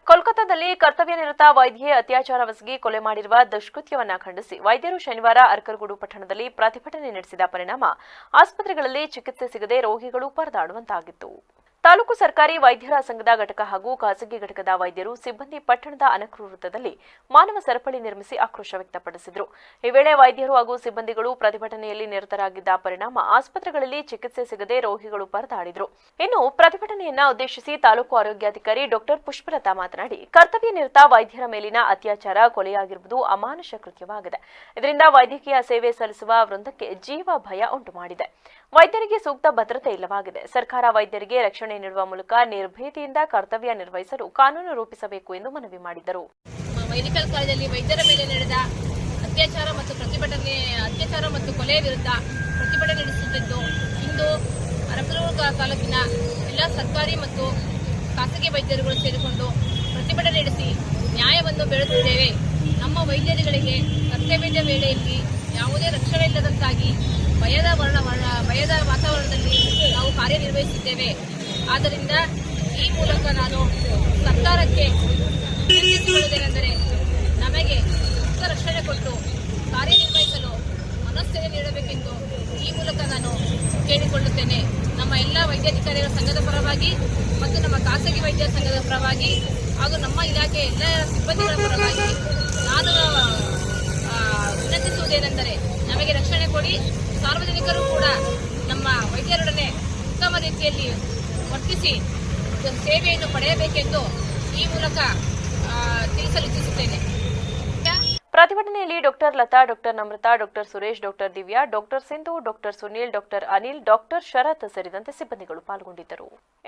ಕೋಲ್ಕತ್ತಾದಲ್ಲಿ ಕರ್ತವ್ಯ ನಿರತ ವೈದ್ಯೆ ಅತ್ಯಾಚಾರವೆಸಗಿ ಕೊಲೆ ಮಾಡಿರುವ ದುಷ್ಕೃತ್ಯವನ್ನ ಖಂಡಿಸಿ ವೈದ್ಯರು ಶನಿವಾರ ಅರ್ಕಲ್ಗೂಡು ಪಟ್ಟಣದಲ್ಲಿ ಪ್ರತಿಭಟನೆ ನಡೆಸಿದ ಪರಿಣಾಮ ಆಸ್ಪತ್ರೆಗಳಲ್ಲಿ ಚಿಕಿತ್ಸೆ ಸಿಗದೆ ರೋಗಿಗಳು ಪರದಾಡುವಂತಾಗಿತ್ತು. ತಾಲೂಕು ಸರ್ಕಾರಿ ವೈದ್ಯರ ಸಂಘದ ಘಟಕ ಹಾಗೂ ಖಾಸಗಿ ಘಟಕದ ವೈದ್ಯರು ಸಿಬ್ಬಂದಿ ಪಟ್ಟಣದ ಅನಕೃ ವೃತ್ತದಲ್ಲಿ ಮಾನವ ಸರಪಳಿ ನಿರ್ಮಿಸಿ ಆಕ್ರೋಶ ವ್ಯಕ್ತಪಡಿಸಿದರು. ಈ ವೇಳೆ ವೈದ್ಯರು ಹಾಗೂ ಸಿಬ್ಬಂದಿಗಳು ಪ್ರತಿಭಟನೆಯಲ್ಲಿ ನಿರತರಾಗಿದ್ದ ಪರಿಣಾಮ ಆಸ್ಪತ್ರೆಗಳಲ್ಲಿ ಚಿಕಿತ್ಸೆ ಸಿಗದೆ ರೋಗಿಗಳು ಪರದಾಡಿದರು. ಇನ್ನು ಪ್ರತಿಭಟನೆಯನ್ನ ಉದ್ದೇಶಿಸಿ ತಾಲೂಕು ಆರೋಗ್ಯಾಧಿಕಾರಿ ಡಾ ಪುಷ್ಪಲತಾ ಮಾತನಾಡಿ, ಕರ್ತವ್ಯ ನಿರತ ವೈದ್ಯರ ಮೇಲಿನ ಅತ್ಯಾಚಾರ ಕೊಲೆಯಾಗಿರುವುದು ಅಮಾನುಷ ಕೃತ್ಯವಾಗಿದೆ. ಇದರಿಂದ ವೈದ್ಯಕೀಯ ಸೇವೆ ಸಲ್ಲಿಸುವ ವೃಂದಕ್ಕೆ ಜೀವ ಭಯ ಉಂಟು ಮಾಡಿದೆ. ವೈದ್ಯರಿಗೆ ಸೂಕ್ತ ಭದ್ರತೆ ಇಲ್ಲವಾಗಿದೆ. ಸರ್ಕಾರ ವೈದ್ಯರಿಗೆ ರಕ್ಷಣೆ ನೀಡುವ ಮೂಲಕ ನಿರ್ಭೀತಿಯಿಂದ ಕರ್ತವ್ಯ ನಿರ್ವಹಿಸಲು ಕಾನೂನು ರೂಪಿಸಬೇಕು ಎಂದು ಮನವಿ ಮಾಡಿದರು. ಮೆಡಿಕಲ್ ಕಾಲೇಜಲ್ಲಿ ವೈದ್ಯರ ಮೇಲೆ ನಡೆದ ಅತ್ಯಾಚಾರ ಮತ್ತು ಕೊಲೆ ವಿರುದ್ಧ ಪ್ರತಿಭಟನೆ ನಡೆಸುತ್ತಿದ್ದು, ಇಂದು ಅರಕಲಗೂಡು ತಾಲೂಕಿನ ಎಲ್ಲ ಸರ್ಕಾರಿ ಮತ್ತು ಖಾಸಗಿ ವೈದ್ಯರುಗಳು ಸೇರಿಕೊಂಡು ಪ್ರತಿಭಟನೆ ನಡೆಸಿ ನ್ಯಾಯವನ್ನು ಬೇಡುತ್ತಿದ್ದೇವೆ. ನಮ್ಮ ವೈದ್ಯರುಗಳಿಗೆ ಕರ್ತವ್ಯದ ವೇಳೆಯಲ್ಲಿ ಯಾವುದೇ ರಕ್ಷಣೆ ಇಲ್ಲದಂತಾಗಿ ಭಯದ ವಾತಾವರಣದಲ್ಲಿ ನಾವು ಕಾರ್ಯನಿರ್ವಹಿಸಿದ್ದೇವೆ. ಆದ್ದರಿಂದ ಈ ಮೂಲಕ ನಾನು ಸರ್ಕಾರಕ್ಕೆ ವಿನಂತಿಸಿಕೊಳ್ಳುವುದೇನೆಂದರೆ, ನಮಗೆ ಸೂಕ್ತ ರಕ್ಷಣೆ ಕೊಟ್ಟು ಕಾರ್ಯನಿರ್ವಹಿಸಲು ಮನಸ್ಥೈರ್ಯ ನೀಡಬೇಕೆಂದು ಈ ಮೂಲಕ ನಾನು ಕೇಳಿಕೊಳ್ಳುತ್ತೇನೆ. ನಮ್ಮ ಎಲ್ಲ ವೈದ್ಯಾಧಿಕಾರಿಗಳ ಸಂಘದ ಪರವಾಗಿ ಮತ್ತು ನಮ್ಮ ಖಾಸಗಿ ವೈದ್ಯರ ಸಂಘದ ಪರವಾಗಿ ಹಾಗೂ ನಮ್ಮ ಇಲಾಖೆಯ ಎಲ್ಲ ಸಿಬ್ಬಂದಿಗಳ ಪರವಾಗಿ ನಾನು ವಿನಂತಿಸುವುದೇನೆಂದರೆ, ನಮಗೆ ರಕ್ಷಣೆ ಕೊಡಿ. ಸಾರ್ವಜನಿಕರು ಕೂಡ ನಮ್ಮ ವೈದ್ಯರೊಡನೆ ಉತ್ತಮ ರೀತಿಯಲ್ಲಿ ವರ್ತಿಸಿ ಸೇವೆಯನ್ನು ಪಡೆಯಬೇಕೆಂದು ಈ ಮೂಲಕ ತಿಳಿಸಲು ಇಚ್ಛಿಸುತ್ತೇನೆ. ಪ್ರತಿಭಟನೆಯಲ್ಲಿ ಡಾ ಲತಾ, ಡಾ ನಮ್ರತಾ, ಡಾ ಸುರೇಶ್, ಡಾ ದಿವ್ಯಾ, ಡಾ ಸಿಂಧು, ಡಾ ಸುನೀಲ್, ಡಾ ಅನಿಲ್, ಡಾ ಶರತ್ ಸೇರಿದಂತೆ ಸಿಬ್ಬಂದಿಗಳು ಪಾಲ್ಗೊಂಡಿದ್ದರು.